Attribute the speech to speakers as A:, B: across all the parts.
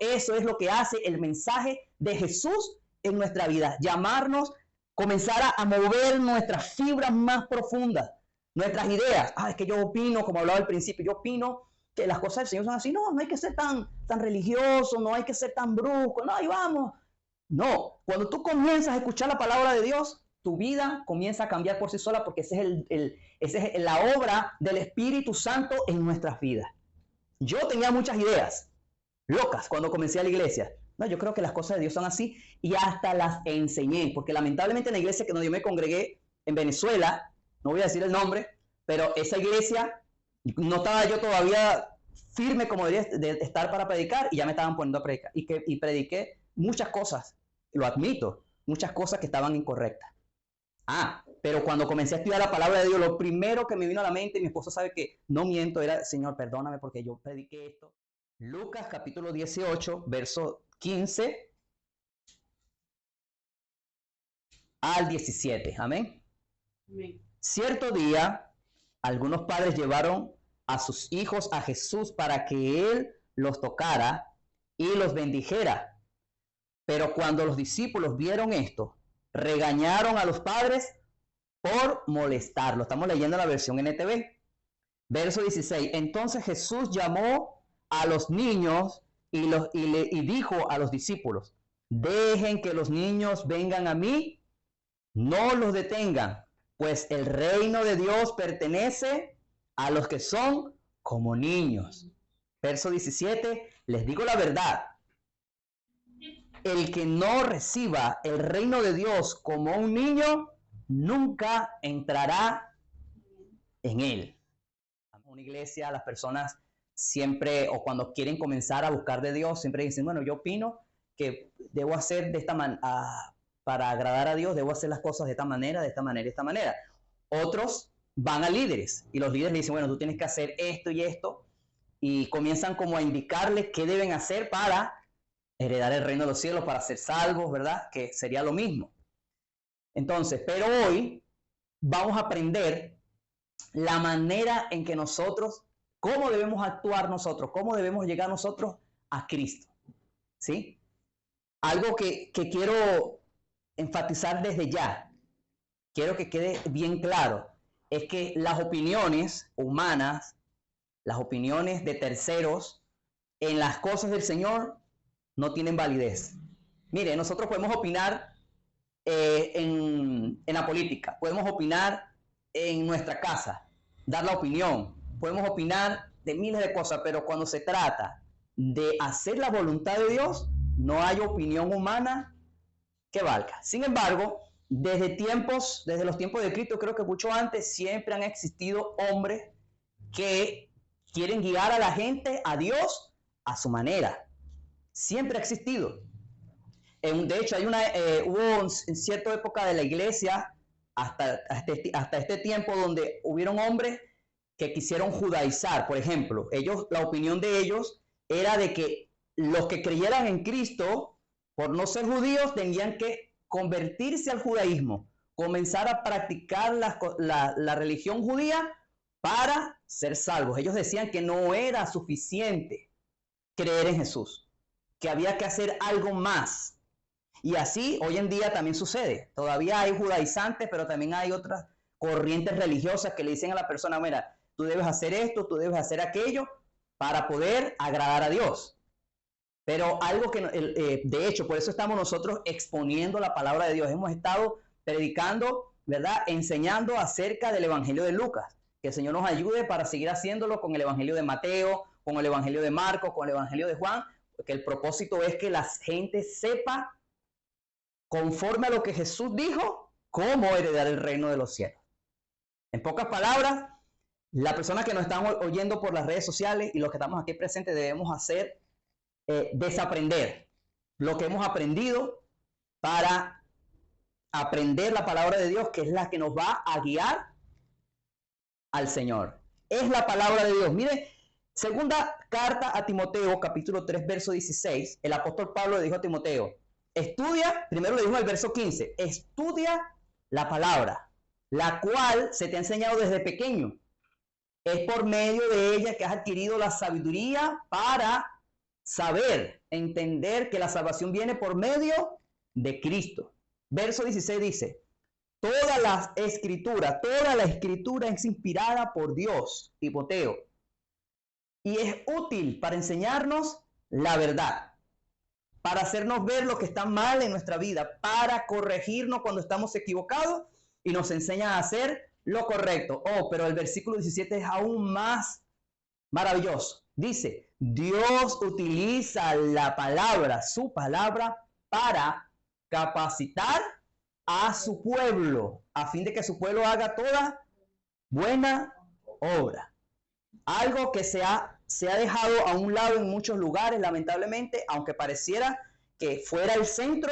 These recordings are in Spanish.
A: Eso es lo que hace el mensaje de Jesús en nuestra vida. Llamarnos, comenzar a mover nuestras fibras más profundas, nuestras ideas. Es que yo opino, como hablaba al principio, yo opino que las cosas del Señor son así. No, no hay que ser tan religioso, no hay que ser tan brusco. No, ahí vamos. No, cuando tú comienzas a escuchar la palabra de Dios, tu vida comienza a cambiar por sí sola, porque esa es la obra del Espíritu Santo en nuestras vidas. Yo tenía muchas ideas locas cuando comencé a la iglesia. No, yo creo que las cosas de Dios son así, y hasta las enseñé, porque lamentablemente en la iglesia que donde yo me congregué en Venezuela, no voy a decir el nombre, pero esa iglesia no estaba yo todavía firme como debería de estar para predicar, y ya me estaban poniendo a predicar, y prediqué muchas cosas, lo admito, muchas cosas que estaban incorrectas. Pero cuando comencé a estudiar la palabra de Dios, lo primero que me vino a la mente, y mi esposo sabe que no miento, era: Señor, perdóname porque yo prediqué esto. Lucas capítulo 18, verso 15 al 17. Amén. Amén. Cierto día, algunos padres llevaron a sus hijos a Jesús para que él los tocara y los bendijera. Pero cuando los discípulos vieron esto, regañaron a los padres por molestarlo. Estamos leyendo la versión NTV. Verso 16. Entonces Jesús llamó a los niños y dijo a los discípulos: dejen que los niños vengan a mí, no los detengan, pues el reino de Dios pertenece a los que son como niños. Verso 17. Les digo la verdad: el que no reciba el reino de Dios como un niño, nunca entrará en él. En una iglesia, las personas siempre, o cuando quieren comenzar a buscar de Dios, siempre dicen: bueno, yo opino que debo hacer de esta manera, para agradar a Dios, debo hacer las cosas de esta manera, de esta manera, de esta manera. Otros van a líderes, y los líderes le dicen: bueno, tú tienes que hacer esto y esto, y comienzan como a indicarles qué deben hacer para heredar el reino de los cielos, para ser salvos, ¿verdad? Que sería lo mismo. Entonces, pero hoy vamos a aprender la manera en que nosotros, cómo debemos actuar nosotros, cómo debemos llegar nosotros a Cristo, ¿sí? Algo que quiero enfatizar desde ya, quiero que quede bien claro, es que las opiniones humanas, las opiniones de terceros en las cosas del Señor no tienen validez. Mire, nosotros podemos opinar en la política, podemos opinar en nuestra casa, dar la opinión, podemos opinar de miles de cosas, pero cuando se trata de hacer la voluntad de Dios, no hay opinión humana que valga. Sin embargo, desde los tiempos de Cristo, creo que mucho antes, siempre han existido hombres que quieren guiar a la gente a Dios a su manera. Siempre ha existido. De hecho, hubo en cierta época de la iglesia, hasta este tiempo, donde hubieron hombres que quisieron judaizar. Por ejemplo, la opinión de ellos era de que los que creyeran en Cristo, por no ser judíos, tenían que convertirse al judaísmo, comenzar a practicar la religión judía para ser salvos. Ellos decían que no era suficiente creer en Jesús, que había que hacer algo más. Y así hoy en día también sucede. Todavía hay judaizantes, pero también hay otras corrientes religiosas que le dicen a la persona: mira, tú debes hacer esto, tú debes hacer aquello para poder agradar a Dios. Pero algo que, de hecho, por eso estamos nosotros exponiendo la palabra de Dios. Hemos estado predicando, ¿verdad? Enseñando acerca del Evangelio de Lucas. Que el Señor nos ayude para seguir haciéndolo con el Evangelio de Mateo, con el Evangelio de Marcos, con el Evangelio de Juan, porque el propósito es que la gente sepa, conforme a lo que Jesús dijo, cómo heredar el reino de los cielos. En pocas palabras, las personas que nos están oyendo por las redes sociales y los que estamos aquí presentes debemos hacer desaprender lo que hemos aprendido para aprender la palabra de Dios, que es la que nos va a guiar al Señor. Es la palabra de Dios. Mire, segunda carta a Timoteo, capítulo 3, verso 16, el apóstol Pablo le dijo a Timoteo: estudia, primero le dijo en el verso 15, estudia la palabra, la cual se te ha enseñado desde pequeño. Es por medio de ella que has adquirido la sabiduría para saber entender que la salvación viene por medio de Cristo. Verso 16 dice, toda la escritura es inspirada por Dios, Timoteo, y es útil para enseñarnos la verdad, para hacernos ver lo que está mal en nuestra vida, para corregirnos cuando estamos equivocados y nos enseña a hacer lo correcto. Oh, pero el versículo 17 es aún más maravilloso. Dice, Dios utiliza la palabra, su palabra, para capacitar a su pueblo, a fin de que su pueblo haga toda buena obra. Algo que se ha dejado a un lado en muchos lugares, lamentablemente, aunque pareciera que fuera el centro,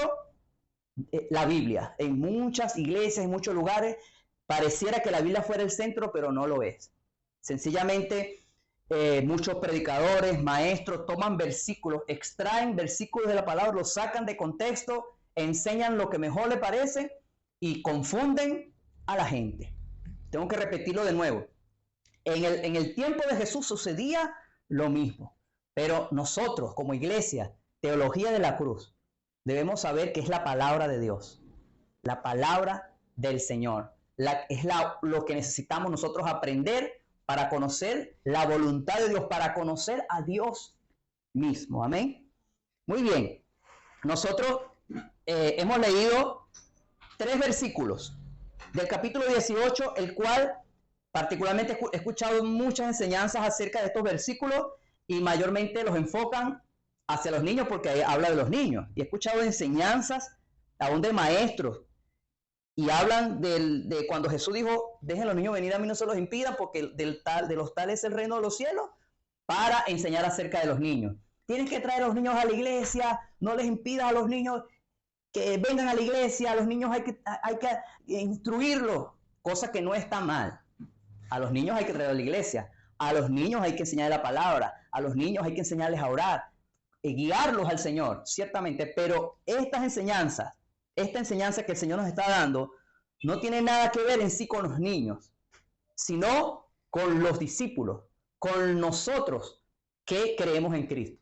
A: la Biblia. En muchas iglesias, en muchos lugares, pareciera que la Biblia fuera el centro, pero no lo es. Sencillamente, muchos predicadores, maestros, toman versículos, extraen versículos de la palabra, los sacan de contexto, enseñan lo que mejor le parece y confunden a la gente. Tengo que repetirlo de nuevo. En el tiempo de Jesús sucedía lo mismo, pero nosotros como iglesia, teología de la cruz, debemos saber que es la palabra de Dios, la palabra del Señor, lo que necesitamos nosotros aprender para conocer la voluntad de Dios, para conocer a Dios mismo. Amén. Muy bien, nosotros hemos leído 3 versículos del capítulo 18, el cual particularmente he escuchado muchas enseñanzas acerca de estos versículos y mayormente los enfocan hacia los niños porque ahí habla de los niños. Y he escuchado enseñanzas aún de maestros y hablan de cuando Jesús dijo, dejen los niños venir a mí, no se los impidan porque de los tales es el reino de los cielos, para enseñar acerca de los niños. Tienes que traer a los niños a la iglesia, no les impidas a los niños que vengan a la iglesia, a los niños hay que instruirlos, cosa que no está mal. A los niños hay que traer a la iglesia, a los niños hay que enseñarles la palabra, a los niños hay que enseñarles a orar, guiarlos al Señor, ciertamente, pero esta enseñanza que el Señor nos está dando, no tiene nada que ver en sí con los niños, sino con los discípulos, con nosotros que creemos en Cristo.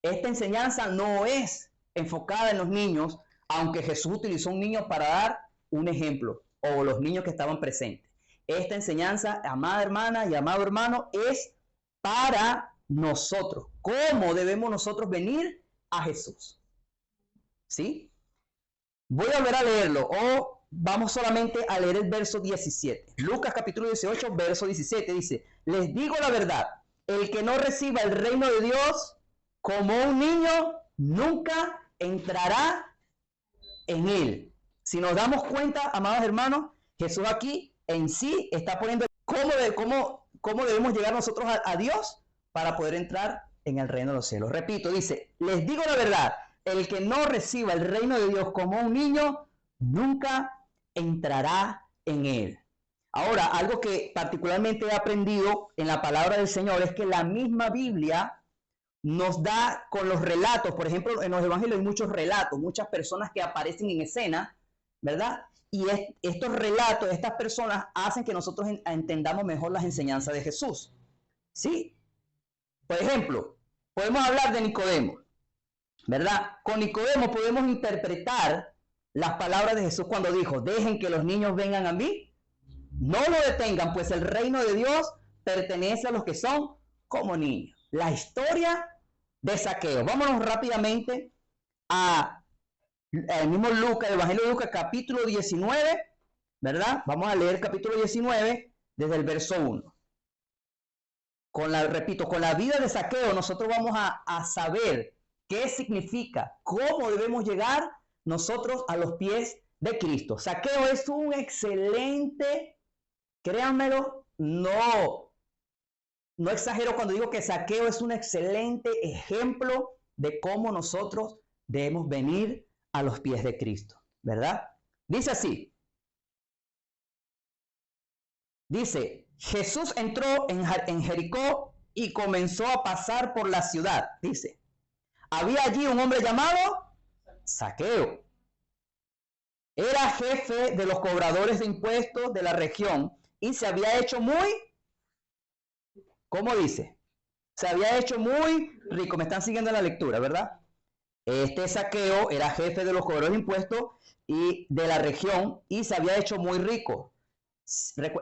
A: Esta enseñanza no es enfocada en los niños, aunque Jesús utilizó un niño para dar un ejemplo, o los niños que estaban presentes. Esta enseñanza, amada hermana y amado hermano, es para nosotros. ¿Cómo debemos nosotros venir a Jesús? ¿Sí? Voy a volver a leerlo o vamos solamente a leer el verso 17. Lucas capítulo 18, verso 17 dice, les digo la verdad, el que no reciba el reino de Dios como un niño, nunca entrará en él. Si nos damos cuenta, amados hermanos, Jesús aquí en sí está poniendo cómo debemos llegar nosotros a Dios para poder entrar en el reino de los cielos. Repito, dice, les digo la verdad, el que no reciba el reino de Dios como un niño, nunca entrará en él. Ahora, algo que particularmente he aprendido en la palabra del Señor es que la misma Biblia nos da con los relatos. Por ejemplo, en los evangelios hay muchos relatos, muchas personas que aparecen en escena, ¿verdad? Y estos relatos, estas personas hacen que nosotros entendamos mejor las enseñanzas de Jesús. ¿Sí? Por ejemplo, podemos hablar de Nicodemo, ¿verdad? Con Nicodemo podemos interpretar las palabras de Jesús cuando dijo, dejen que los niños vengan a mí, no lo detengan, pues el reino de Dios pertenece a los que son como niños. La historia de Zaqueo. Vámonos rápidamente al mismo Lucas, el Evangelio de Lucas, capítulo 19, ¿verdad? Vamos a leer capítulo 19 desde el verso 1. Repito, con la vida de Zaqueo nosotros vamos a saber qué significa, cómo debemos llegar nosotros a los pies de Cristo. Zaqueo es un excelente, créanmelo, no exagero cuando digo que Zaqueo es un excelente ejemplo de cómo nosotros debemos venir a los pies de Cristo, ¿verdad? Dice así. Dice, Jesús entró en Jericó y comenzó a pasar por la ciudad. Dice, había allí un hombre llamado Zaqueo. Era jefe de los cobradores de impuestos de la región y se había hecho muy, ¿cómo dice? Se había hecho muy rico. Me están siguiendo en la lectura, ¿verdad? Este Zaqueo era jefe de los cobradores de impuestos y de la región y se había hecho muy rico.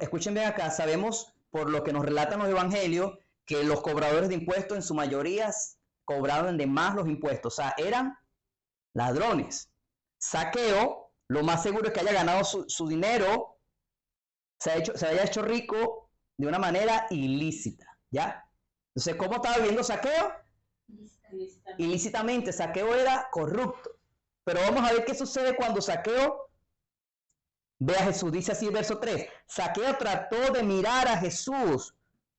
A: Escuchen bien acá, sabemos por lo que nos relatan los evangelios que los cobradores de impuestos en su mayoría cobraban de más los impuestos, o sea, eran ladrones. Zaqueo, lo más seguro es que haya ganado su dinero, se haya hecho rico de una manera ilícita, ¿ya? Entonces, ¿cómo estaba viviendo Zaqueo? Ilícitamente. Zaqueo era corrupto. Pero vamos a ver qué sucede cuando Zaqueo ve a Jesús. Dice así el verso 3. Zaqueo trató de mirar a Jesús,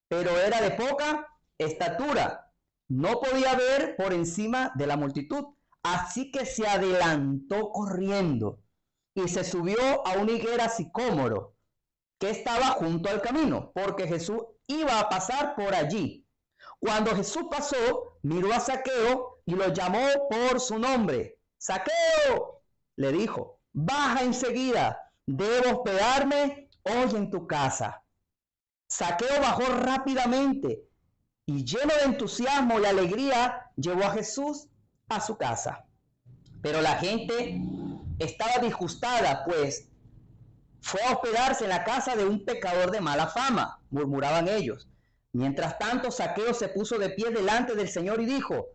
A: pero era de poca estatura. No podía ver por encima de la multitud. Así que se adelantó corriendo y se subió a una higuera sicómoro que estaba junto al camino, porque Jesús iba a pasar por allí. Cuando Jesús pasó, miró a Zaqueo y lo llamó por su nombre. Zaqueo, le dijo, baja enseguida, debo hospedarme hoy en tu casa. Zaqueo bajó rápidamente y lleno de entusiasmo y alegría llevó a Jesús a su casa. Pero la gente estaba disgustada, pues fue a hospedarse en la casa de un pecador de mala fama, murmuraban ellos. Mientras tanto, Zaqueo se puso de pie delante del Señor y dijo,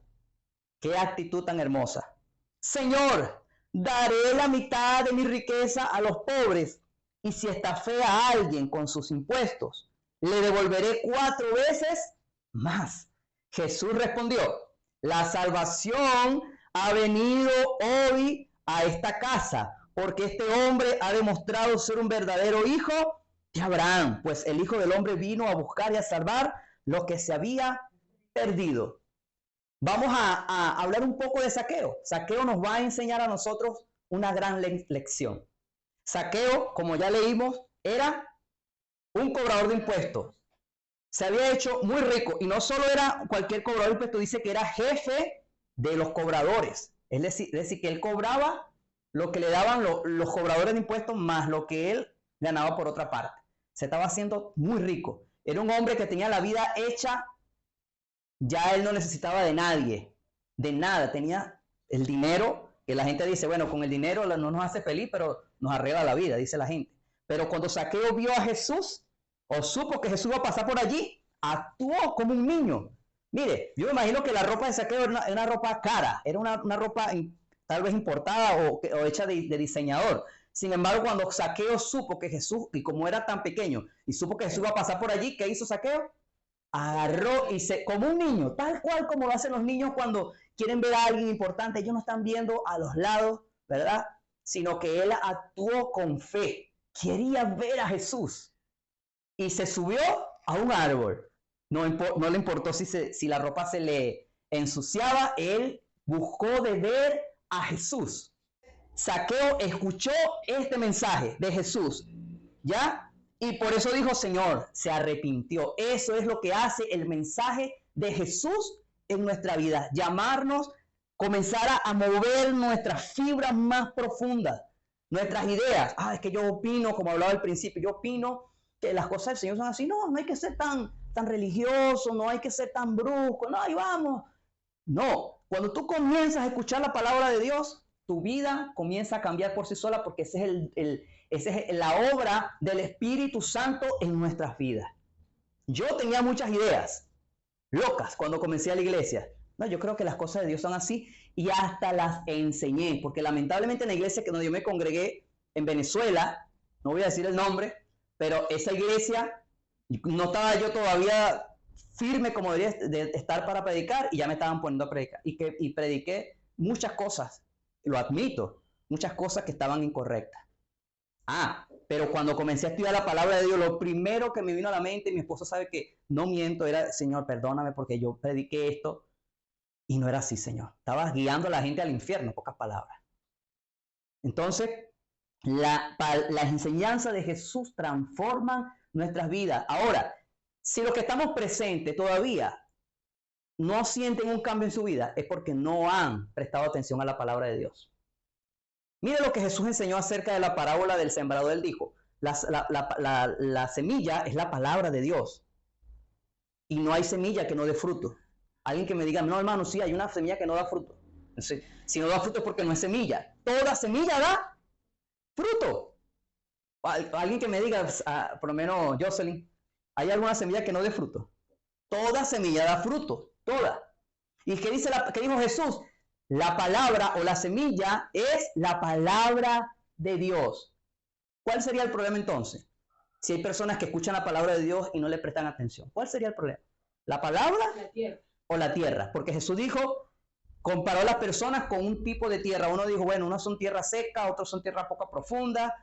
A: qué actitud tan hermosa. Señor, daré la mitad de mi riqueza a los pobres, y si estafé a alguien con sus impuestos, le devolveré 4 veces más. Jesús respondió, la salvación ha venido hoy a esta casa, porque este hombre ha demostrado ser un verdadero hijo de Abraham, pues el Hijo del Hombre vino a buscar y a salvar lo que se había perdido. Vamos a hablar un poco de Zaqueo. Zaqueo nos va a enseñar a nosotros una gran lección. Zaqueo, como ya leímos, era un cobrador de impuestos. Se había hecho muy rico y no solo era cualquier cobrador de impuestos, dice que era jefe de los cobradores. Es decir, que él cobraba lo que le daban los cobradores de impuestos más lo que él ganaba por otra parte. Se estaba haciendo muy rico. Era un hombre que tenía la vida hecha. Ya él no necesitaba de nadie, de nada. Tenía el dinero, que la gente dice, bueno, con el dinero no nos hace feliz, pero nos arregla la vida, dice la gente. Pero cuando Zaqueo vio a Jesús, o supo que Jesús iba a pasar por allí, actuó como un niño. Mire, yo me imagino que la ropa de Zaqueo era una ropa cara, era una ropa tal vez importada o hecha de diseñador. Sin embargo, cuando Zaqueo supo que Jesús, y como era tan pequeño, y supo que Jesús iba a pasar por allí, ¿qué hizo Zaqueo? Agarró y como un niño, tal cual como lo hacen los niños cuando quieren ver a alguien importante. Ellos no están viendo a los lados, ¿verdad? Sino que él actuó con fe. Quería ver a Jesús. Y se subió a un árbol. No le importó si la ropa se le ensuciaba. Él buscó de ver a Jesús. Zaqueo escuchó este mensaje de Jesús, ¿ya? Y por eso dijo, Señor, se arrepintió. Eso es lo que hace el mensaje de Jesús en nuestra vida. Llamarnos, comenzar a mover nuestras fibras más profundas, nuestras ideas. Es que yo opino, como hablaba al principio, yo opino que las cosas del Señor son así. No hay que ser tan religioso, no hay que ser tan brusco. No, ahí vamos. No, cuando tú comienzas a escuchar la palabra de Dios, tu vida comienza a cambiar por sí sola, porque esa es la obra del Espíritu Santo en nuestras vidas. Yo tenía muchas ideas locas cuando comencé a la iglesia. No, yo creo que las cosas de Dios son así y hasta las enseñé, porque lamentablemente en la iglesia donde yo me congregué en Venezuela, no voy a decir el nombre, pero esa iglesia no estaba yo todavía firme como debería de estar para predicar y ya me estaban poniendo a predicar y prediqué muchas cosas, lo admito, muchas cosas que estaban incorrectas. Pero cuando comencé a estudiar la palabra de Dios, lo primero que me vino a la mente, y mi esposo sabe que no miento, era, Señor, perdóname porque yo prediqué esto y no era así, Señor. Estabas guiando a la gente al infierno, en pocas palabras. Entonces, las enseñanzas de Jesús transforman nuestras vidas. Ahora, si los que estamos presentes todavía no sienten un cambio en su vida, es porque no han prestado atención a la palabra de Dios. Mire lo que Jesús enseñó acerca de la parábola del sembrador. Él dijo, la semilla es la palabra de Dios. Y no hay semilla que no dé fruto. Alguien que me diga, no hermano, sí, hay una semilla que no da fruto. Si no da fruto es porque no es semilla. Toda semilla da fruto. Alguien que me diga, por lo menos Jocelyn, ¿hay alguna semilla que no dé fruto? Toda semilla da fruto, toda. ¿Y qué dijo Jesús? La palabra o la semilla es la palabra de Dios. ¿Cuál sería el problema entonces? Si hay personas que escuchan la palabra de Dios y no le prestan atención. ¿Cuál sería el problema? ¿La palabra o la tierra? Porque Jesús dijo, comparó a las personas con un tipo de tierra. Uno dijo, bueno, unos son tierra seca, otros son tierra poco profunda,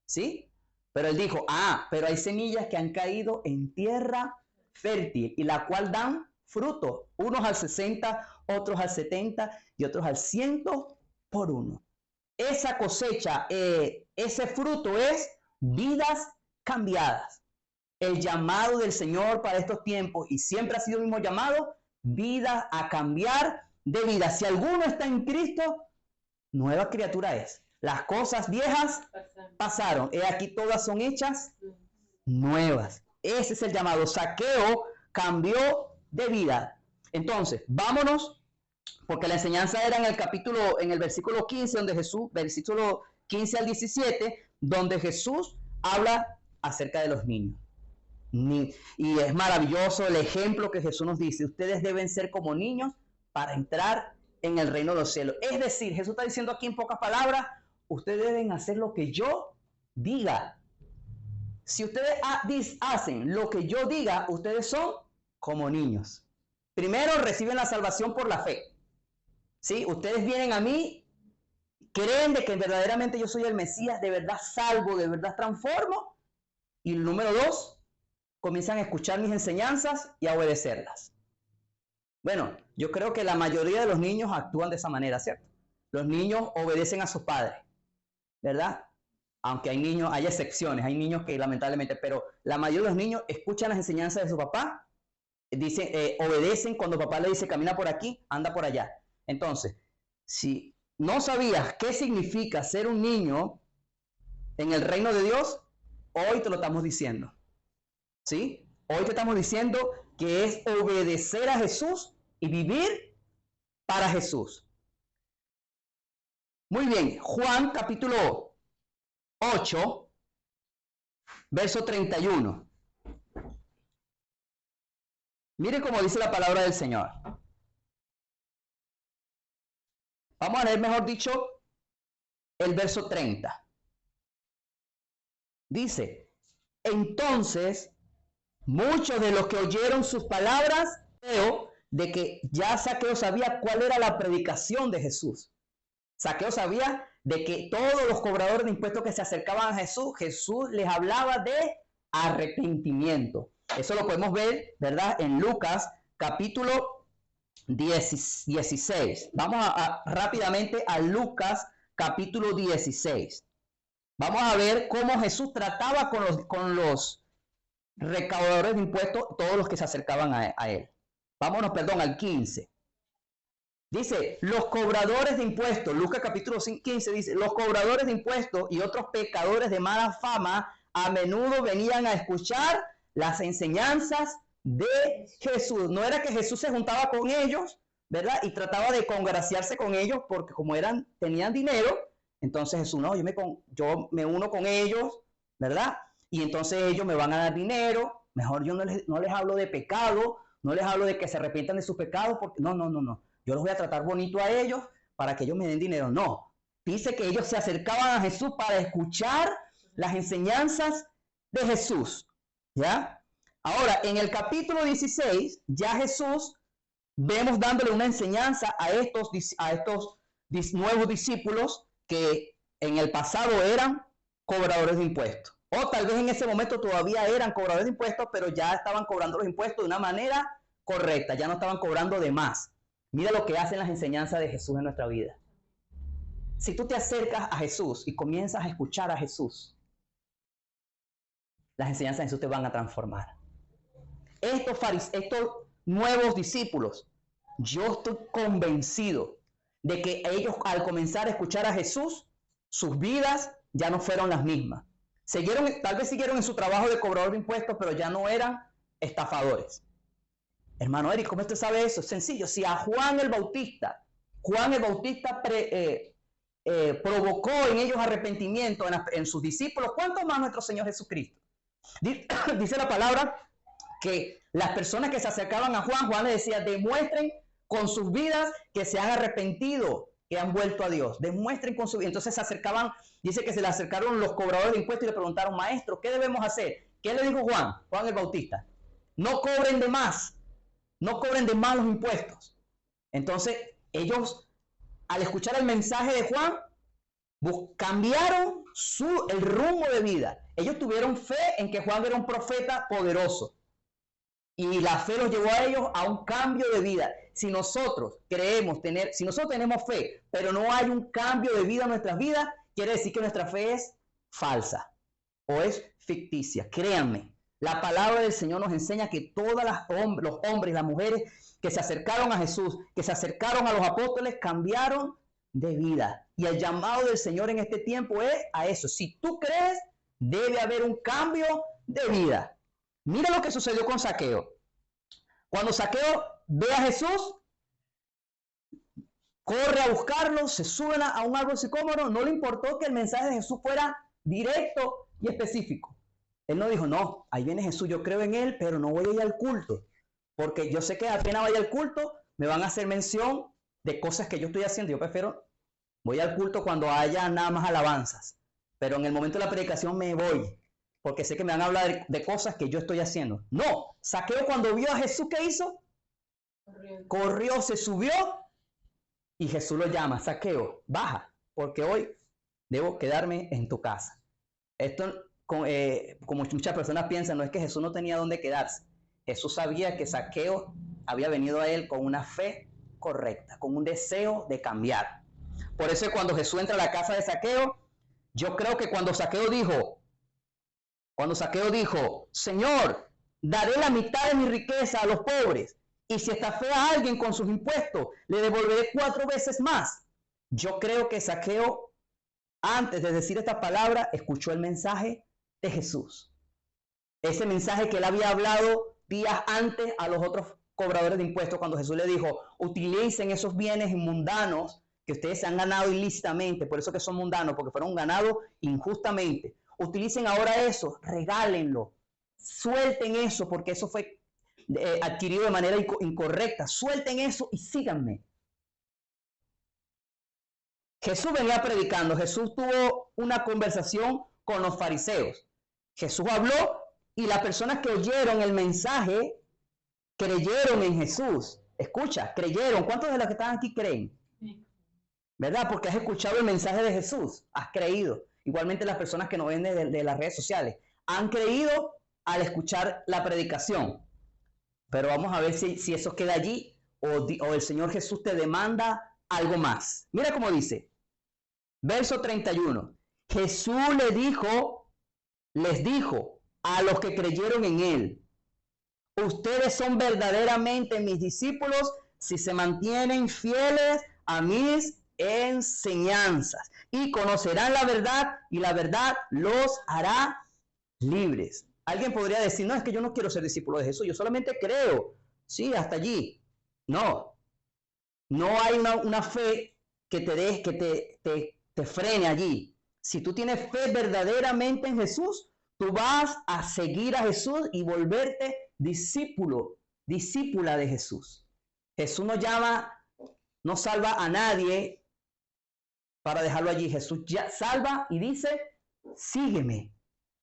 A: ¿sí? Pero él dijo, pero hay semillas que han caído en tierra fértil y la cual dan fruto, unos al 60, otros al 70 y otros al 100 por uno. Esa cosecha, ese fruto es vidas cambiadas. El llamado del Señor para estos tiempos, y siempre ha sido el mismo llamado, vida a cambiar de vida. Si alguno está en Cristo, nueva criatura es. Las cosas viejas pasaron. He aquí todas son hechas nuevas. Ese es el llamado. Zaqueo cambió de vida. Entonces, vámonos, porque la enseñanza era en el versículo 15, donde Jesús, versículo 15 al 17, donde Jesús habla acerca de los niños. Y es maravilloso el ejemplo que Jesús nos dice. Ustedes deben ser como niños para entrar en el reino de los cielos. Es decir, Jesús está diciendo aquí en pocas palabras, ustedes deben hacer lo que yo diga. Si ustedes hacen lo que yo diga, ustedes son como niños. Primero reciben la salvación por la fe. ¿Sí? Ustedes vienen a mí, creen de que verdaderamente yo soy el Mesías, de verdad salvo, de verdad transformo. Y el número 2, comienzan a escuchar mis enseñanzas y a obedecerlas. Bueno, yo creo que la mayoría de los niños actúan de esa manera, ¿cierto? Los niños obedecen a sus padres, ¿verdad? Aunque hay excepciones, hay niños que lamentablemente, pero la mayoría de los niños escuchan las enseñanzas de su papá, obedecen cuando papá le dice camina por aquí, anda por allá. Entonces, si no sabías qué significa ser un niño en el reino de Dios, hoy te lo estamos diciendo. ¿Sí? Hoy te estamos diciendo que es obedecer a Jesús y vivir para Jesús. Muy bien, Juan capítulo 8, verso 31. Mire cómo dice la palabra del Señor. Vamos a leer, mejor dicho, el verso 30. Dice, entonces, muchos de los que oyeron sus palabras, creo de que ya Zaqueo sabía cuál era la predicación de Jesús. Zaqueo sabía de que todos los cobradores de impuestos que se acercaban a Jesús, Jesús les hablaba de arrepentimiento. Eso lo podemos ver, ¿verdad? En Lucas capítulo 16. Vamos rápidamente a Lucas capítulo 16. Vamos a ver cómo Jesús trataba con los recaudadores de impuestos, todos los que se acercaban a él. Vámonos, al 15. Dice, los cobradores de impuestos, Lucas capítulo 15 dice, los cobradores de impuestos y otros pecadores de mala fama a menudo venían a escuchar las enseñanzas de Jesús. No era que Jesús se juntaba con ellos, ¿verdad? Y trataba de congraciarse con ellos porque como tenían dinero, entonces Jesús, no, yo me uno con ellos, ¿verdad? Y entonces ellos me van a dar dinero, mejor yo no les hablo de pecado, no les hablo de que se arrepientan de sus pecados, porque no. Yo los voy a tratar bonito a ellos para que ellos me den dinero. No, dice que ellos se acercaban a Jesús para escuchar las enseñanzas de Jesús, ¿ya? Ahora, en el capítulo 16, ya Jesús, vemos dándole una enseñanza a estos nuevos discípulos que en el pasado eran cobradores de impuestos. O tal vez en ese momento todavía eran cobradores de impuestos, pero ya estaban cobrando los impuestos de una manera correcta, ya no estaban cobrando de más. Mira lo que hacen las enseñanzas de Jesús en nuestra vida. Si tú te acercas a Jesús y comienzas a escuchar a Jesús, las enseñanzas de Jesús te van a transformar. Estos nuevos discípulos, yo estoy convencido de que ellos al comenzar a escuchar a Jesús, sus vidas ya no fueron las mismas. Tal vez siguieron en su trabajo de cobrador de impuestos, pero ya no eran estafadores. Hermano Eric, ¿cómo usted sabe eso? Es sencillo. Si a Juan el Bautista, Juan el Bautista provocó en ellos arrepentimiento en sus discípulos, ¿cuánto más nuestro Señor Jesucristo? Dice la palabra que las personas que se acercaban a Juan, Juan les decía, demuestren con sus vidas que se han arrepentido, que han vuelto a Dios. Demuestren con su vida. Entonces se acercaban, dice que se le acercaron los cobradores de impuestos y le preguntaron, maestro, ¿qué debemos hacer? ¿Qué le dijo Juan? Juan el Bautista. No cobren de más. No cobren de más los impuestos. Entonces ellos, al escuchar el mensaje de Juan, cambiaron el rumbo de vida. Ellos tuvieron fe en que Juan era un profeta poderoso. Y la fe los llevó a ellos a un cambio de vida. Si nosotros si nosotros tenemos fe, pero no hay un cambio de vida en nuestras vidas, quiere decir que nuestra fe es falsa o es ficticia. Créanme, la palabra del Señor nos enseña que todos los hombres y las mujeres que se acercaron a Jesús, que se acercaron a los apóstoles, cambiaron de vida. Y el llamado del Señor en este tiempo es a eso. Si tú crees, debe haber un cambio de vida. Mira lo que sucedió con Zaqueo. Cuando Zaqueo ve a Jesús, corre a buscarlo, se sube a un árbol sicómoro, no le importó que el mensaje de Jesús fuera directo y específico. Él no dijo, no, ahí viene Jesús, yo creo en él, pero no voy a ir al culto, porque yo sé que apenas vaya al culto, me van a hacer mención de cosas que yo estoy haciendo. Yo prefiero, voy al culto cuando haya nada más alabanzas, pero en el momento de la predicación me voy, porque sé que me van a hablar de cosas que yo estoy haciendo. No, Zaqueo cuando vio a Jesús, ¿qué hizo? Corrió, se subió y Jesús lo llama, Zaqueo, baja, porque hoy debo quedarme en tu casa. Esto, como muchas personas piensan, no es que Jesús no tenía dónde quedarse. Jesús sabía que Zaqueo había venido a él con una fe correcta, con un deseo de cambiar. Por eso cuando Jesús entra a la casa de Zaqueo, yo creo que cuando Zaqueo dijo, Señor, daré la mitad de mi riqueza a los pobres, y si estafé a alguien con sus impuestos, le devolveré 4 veces más. Yo creo que Zaqueo, antes de decir esta palabra, escuchó el mensaje de Jesús. Ese mensaje que él había hablado días antes a los otros cobradores de impuestos, cuando Jesús le dijo, utilicen esos bienes mundanos que ustedes se han ganado ilícitamente, por eso que son mundanos, porque fueron ganados injustamente. Utilicen ahora eso, regálenlo, suelten eso, porque eso fue adquirido de manera incorrecta. Suelten eso y síganme. Jesús venía predicando, Jesús tuvo una conversación con los fariseos. Jesús habló y las personas que oyeron el mensaje creyeron en Jesús. Escucha, creyeron. ¿Cuántos de los que están aquí creen? ¿Verdad? Porque has escuchado el mensaje de Jesús, has creído. Igualmente las personas que nos ven de las redes sociales han creído al escuchar la predicación. Pero vamos a ver si eso queda allí o el Señor Jesús te demanda algo más. Mira cómo dice, verso 31. Jesús les dijo a los que creyeron en él, ustedes son verdaderamente mis discípulos si se mantienen fieles a mis enseñanzas y conocerán la verdad y la verdad los hará libres. Alguien podría decir, no, es que yo no quiero ser discípulo de Jesús, yo solamente creo. Sí, hasta allí. No hay una fe que te frene allí. Si tú tienes fe verdaderamente en Jesús, tú vas a seguir a Jesús y volverte discípula de Jesús. Jesús no salva a nadie para dejarlo allí. Jesús ya salva y dice, sígueme,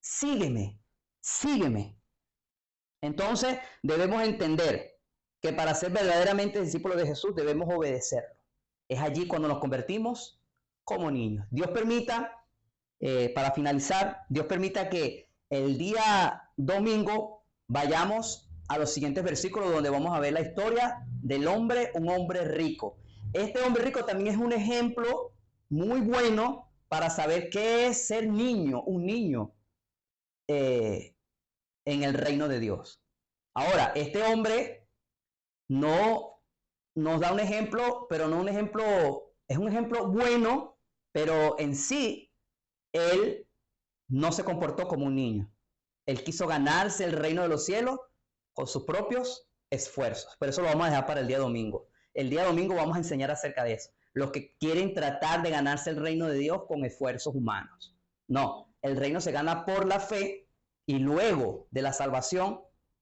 A: sígueme, sígueme. Entonces debemos entender que para ser verdaderamente discípulos de Jesús debemos obedecerlo. Es allí cuando nos convertimos como niños. Dios permita, para finalizar, Dios permita que el día domingo vayamos a los siguientes versículos donde vamos a ver la historia del hombre, un hombre rico. Este hombre rico también es un ejemplo muy bueno para saber qué es ser niño, un niño en el reino de Dios. Ahora, este hombre no nos da un ejemplo, pero no un ejemplo, es un ejemplo bueno, pero en sí, él no se comportó como un niño. Él quiso ganarse el reino de los cielos con sus propios esfuerzos. Pero eso lo vamos a dejar para el día domingo. El día domingo vamos a enseñar acerca de eso. Los que quieren tratar de ganarse el reino de Dios con esfuerzos humanos. No, el reino se gana por la fe y luego de la salvación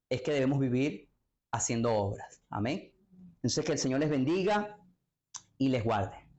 A: es que debemos vivir haciendo obras. Amén. Entonces que el Señor les bendiga y les guarde.